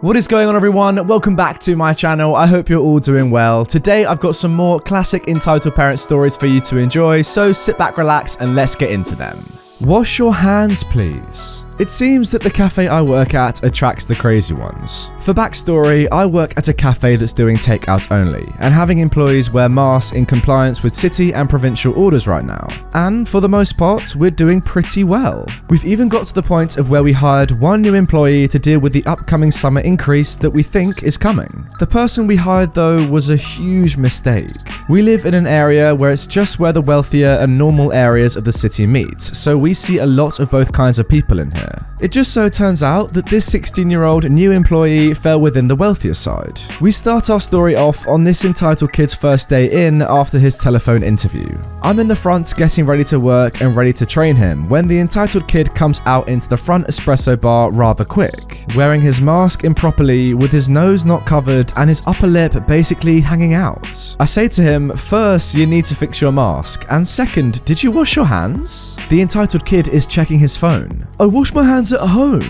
What is going on, everyone? Welcome back to my channel. I hope you're all doing well. Today I've got some more classic Entitled Parent stories for you to enjoy, so sit back, relax, and let's get into them. Wash your hands, please. It seems that the cafe I work at attracts the crazy ones. For backstory, I work at a cafe that's doing takeout only, and having employees wear masks in compliance with city and provincial orders right now. And for the most part, we're doing pretty well. We've even got to the point of where we hired one new employee to deal with the upcoming summer increase that we think is coming. The person we hired though was a huge mistake. We live in an area where it's just where the wealthier and normal areas of the city meet, so we see a lot of both kinds of people in here. It just so turns out that this 16-year-old new employee fell within the wealthier side. We start our story off on this entitled kid's first day in after his telephone interview. I'm in the front getting ready to work and ready to train him when the entitled kid comes out into the front espresso bar rather quick, wearing his mask improperly with his nose not covered and his upper lip basically hanging out. I say to him, first, you need to fix your mask, and second, did you wash your hands? The entitled kid is checking his phone. I wash my hands at home.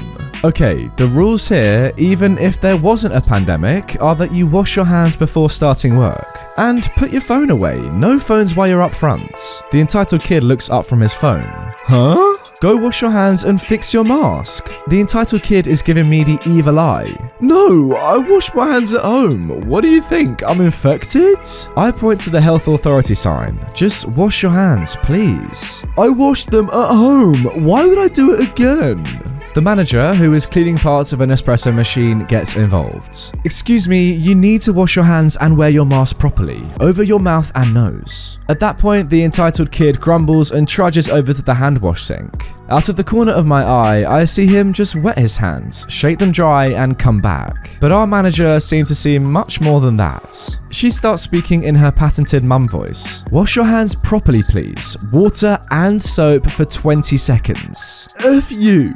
Okay, the rules here, even if there wasn't a pandemic, are that you wash your hands before starting work. And put your phone away. No phones while you're up front. The entitled kid looks up from his phone. Huh? Go wash your hands and fix your mask. The entitled kid is giving me the evil eye. No, I wash my hands at home. What do you think? I'm infected? I point to the health authority sign. Just wash your hands, please. I washed them at home. Why would I do it again? The manager, who is cleaning parts of an espresso machine, gets involved. Excuse me, you need to wash your hands and wear your mask properly, over your mouth and nose. At that point, the entitled kid grumbles and trudges over to the hand wash sink. Out of the corner of my eye, I see him just wet his hands, shake them dry, and come back. But our manager seems to see much more than that. She starts speaking in her patented mum voice. Wash your hands properly, please. Water and soap for 20 seconds. F you.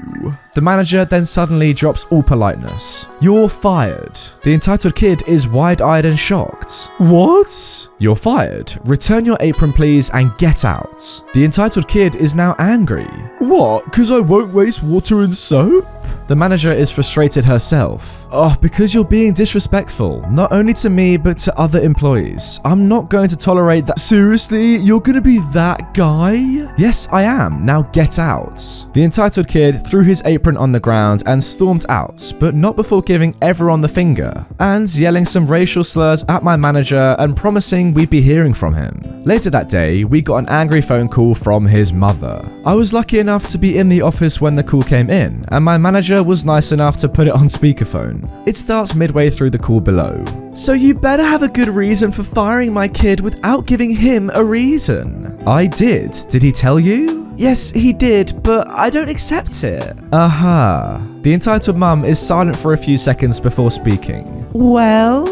The manager then suddenly drops all politeness. You're fired. The entitled kid is wide-eyed and shocked. What? You're fired. Return your apron, please, and get out. The entitled kid is now angry. What? Because I won't waste water and soap? The manager is frustrated herself. Oh, because you're being disrespectful, not only to me, but to other employees. I'm not going to tolerate that. Seriously? You're gonna be that guy? Yes, I am. Now get out. The entitled kid threw his apron on the ground and stormed out, but not before giving everyone the finger, and yelling some racial slurs at my manager and promising we'd be hearing from him. Later that day, we got an angry phone call from his mother. I was lucky enough to be in the office when the call came in, and my manager was nice enough to put it on speakerphone. It starts midway through the call below. So you better have a good reason for firing my kid without giving him a reason. I did. Did he tell you? Yes, he did, but I don't accept it. The entitled mum is silent for a few seconds before speaking. Well?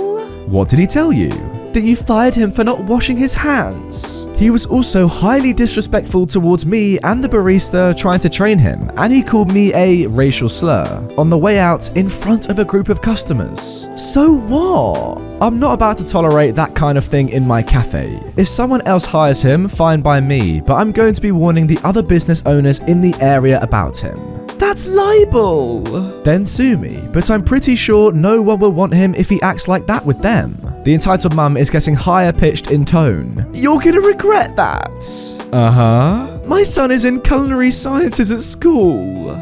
What did he tell you? That you fired him for not washing his hands. He was also highly disrespectful towards me and the barista trying to train him, and he called me a racial slur on the way out in front of a group of customers. So what? I'm not about to tolerate that kind of thing in my cafe. If someone else hires him, fine by me, but I'm going to be warning the other business owners in the area about him. That's libel! Then sue me, but I'm pretty sure no one will want him if he acts like that with them. The entitled mum is getting higher pitched in tone. You're gonna regret that. My son is in culinary sciences at school.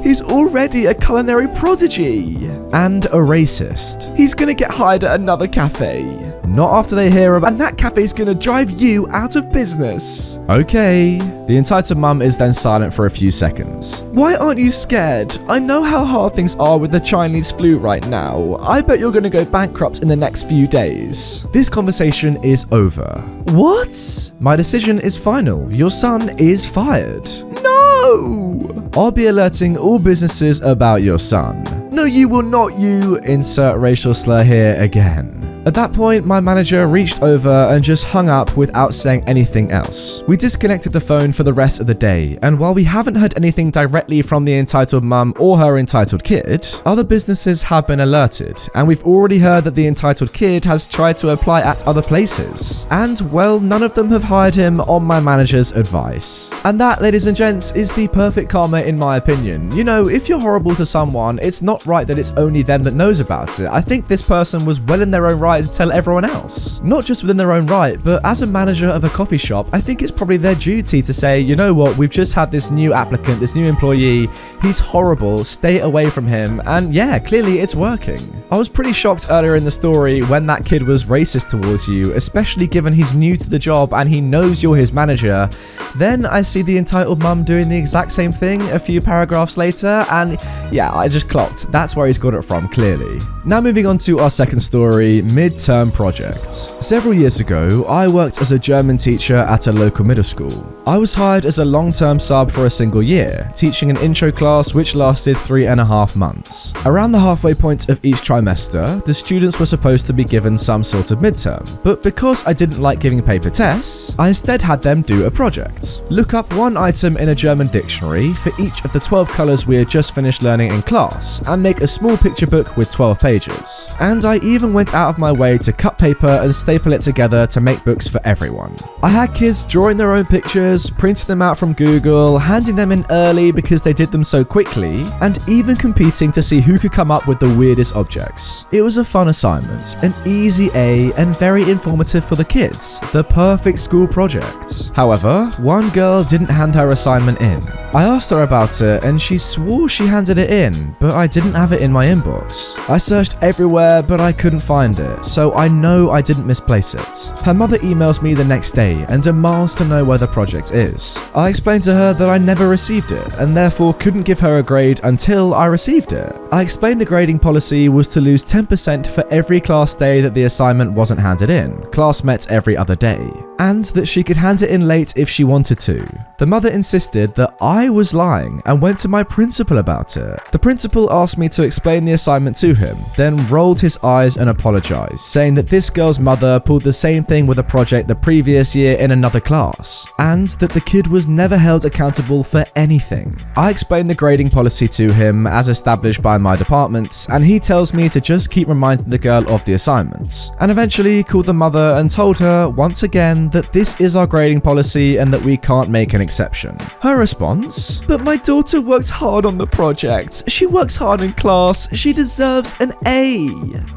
He's already a culinary prodigy. And a racist. He's gonna get hired at another cafe. Not after they hear about, and that cafe's gonna drive you out of business. Okay. The entitled mum is then silent for a few seconds. Why aren't you scared? I know how hard things are with the Chinese flu right now. I bet you're gonna go bankrupt in the next few days. This conversation is over. What? My decision is final. Your son is fired. No! I'll be alerting all businesses about your son. No, you will not. You insert racial slur here again. At that point, my manager reached over and just hung up without saying anything else. We disconnected the phone for the rest of the day, and while we haven't heard anything directly from the entitled mum or her entitled kid, other businesses have been alerted, and we've already heard that the entitled kid has tried to apply at other places. And, well, none of them have hired him on my manager's advice. And that, ladies and gents, is the perfect karma in my opinion. You know, if you're horrible to someone, it's not right that it's only them that knows about it. I think this person was well in their own right to tell everyone else. Not just within their own right, but as a manager of a coffee shop, I think it's probably their duty to say, you know what, we've just had this new applicant, this new employee, he's horrible, stay away from him, and yeah, clearly it's working. I was pretty shocked earlier in the story when that kid was racist towards you, especially given he's new to the job and he knows you're his manager. Then I see the entitled mum doing the exact same thing a few paragraphs later, and yeah, I just clocked. That's where he's got it from, clearly. Now moving on to our second story, midterm project. Several years ago, I worked as a German teacher at a local middle school. I was hired as a long-term sub for a single year, teaching an intro class which lasted 3.5 months. Around the halfway point of each trimester, the students were supposed to be given some sort of midterm, but because I didn't like giving paper tests, I instead had them do a project. Look up one item in a German dictionary for each of the 12 colours we had just finished learning in class, and make a small picture book with 12 pages. And I even went out of my way to cut paper and staple it together to make books for everyone. I had kids drawing their own pictures, printing them out from Google, handing them in early because they did them so quickly, and even competing to see who could come up with the weirdest objects. It was a fun assignment, an easy A and very informative for the kids, the perfect school project. However, one girl didn't hand her assignment in. I asked her about it and she swore she handed it in, but I didn't have it in my inbox. I searched everywhere but I couldn't find it, so I know I didn't misplace it. Her mother emails me the next day and demands to know where the project is. I explained to her that I never received it and therefore couldn't give her a grade until I received it. I explained the grading policy was to lose 10% for every class day that the assignment wasn't handed in. Class met every other day. And that she could hand it in late if she wanted to. The mother insisted that I was lying and went to my principal about it. The principal asked me to explain the assignment to him, then rolled his eyes and apologized, saying that this girl's mother pulled the same thing with a project the previous year in another class, and that the kid was never held accountable for anything. I explained the grading policy to him as established by my department, and he tells me to just keep reminding the girl of the assignment, and eventually called the mother and told her once again that this is our grading policy and that we can't make an exception. Her response: "But my daughter worked hard on the project. She works hard in class. She deserves an A."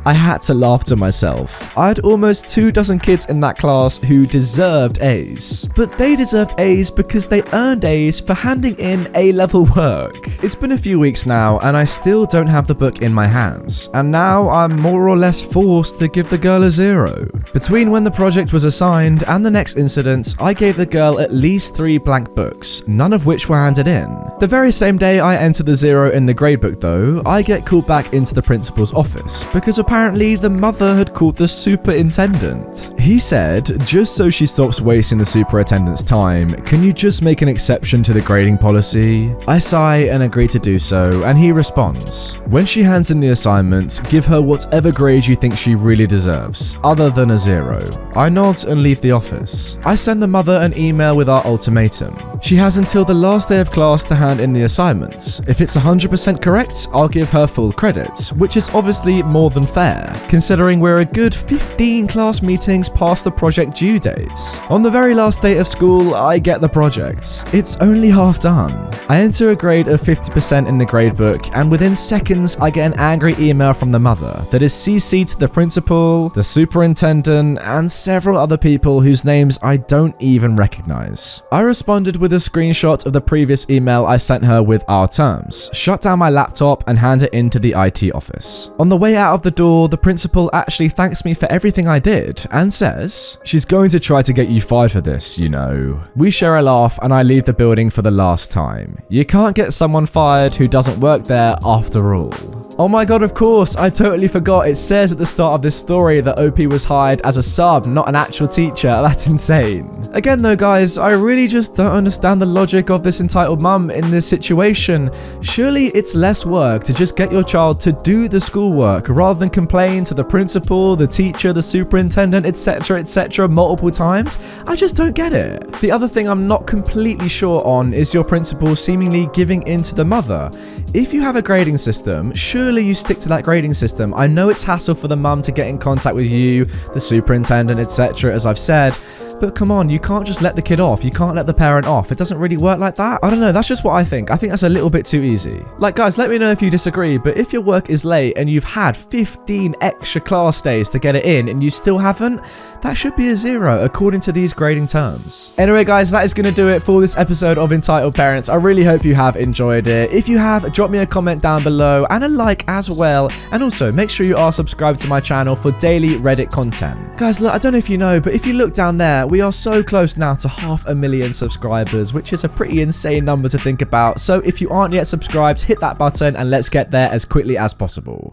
I had to laugh to myself. I had almost 24 kids in that class who deserved A's. But they deserved A's because they earned A's for handing in A-level work. It's been a few weeks now and I still don't have the book in my hands. And now I'm more or less forced to give the girl a 0. Between when the project was assigned and the next incident, I gave the girl at least 3 blank books, none of which were handed in. The very same day I enter the 0 in the gradebook though, I get called back into the principal's office because apparently the mother had called the superintendent. He said, just so she stops wasting the superintendent's time, can you just make an exception to the grading policy? I sigh and agree to do so, and he responds, when she hands in the assignment, give her whatever grade you think she really deserves, other than a 0. I nod and leave the office. I send the mother an email with our ultimatum. She has until the last day of class to hand in the assignment. If it's 100% correct, I'll give her full credit, which is obviously more than fair, considering we're a good 15 class meetings past the project due date. On the very last day of school, I get the project. It's only half done. I enter a grade of 50% in the gradebook, and within seconds, I get an angry email from the mother that is CC'd to the principal, the superintendent, and several other people whose names I don't even recognize. I responded with a screenshot of the previous email I sent her with our terms, shut down my laptop, and hand it into the IT office. On the way out of the door, the principal actually thanks me for everything I did and says, she's going to try to get you fired for this, you know. We share a laugh and I leave the building for the last time. You can't get someone fired who doesn't work there after all. Oh my god, of course, I totally forgot. It says at the start of this story that OP was hired as a sub, not an actual teacher. That's insane. Again though, guys, I really just don't understand the logic of this entitled mum in this situation. Surely it's less work to just get your child to do the schoolwork rather than complain to the principal, the teacher, the superintendent, etc, multiple times. I just don't get it. The other thing I'm not completely sure on is your principal seemingly giving in to the mother. If you have a grading system, surely you stick to that grading system. I know it's hassle for the mum to get in contact with you, the superintendent, etc, as I've said, but come on, you can't just let the kid off. You can't let the parent off. It doesn't really work like that. I don't know, that's just what I think. I think that's a little bit too easy. Like, guys, let me know if you disagree, but if your work is late and you've had 15 extra class days to get it in and you still haven't, that should be a 0 according to these grading terms. Anyway, guys, that is going to do it for this episode of Entitled Parents. I really hope you have enjoyed it. If you have, drop me a comment down below and a like as well. And also, make sure you are subscribed to my channel for daily Reddit content. Guys, look, I don't know if you know, but if you look down there, we are so close now to 500,000 subscribers, which is a pretty insane number to think about. So if you aren't yet subscribed, hit that button and let's get there as quickly as possible.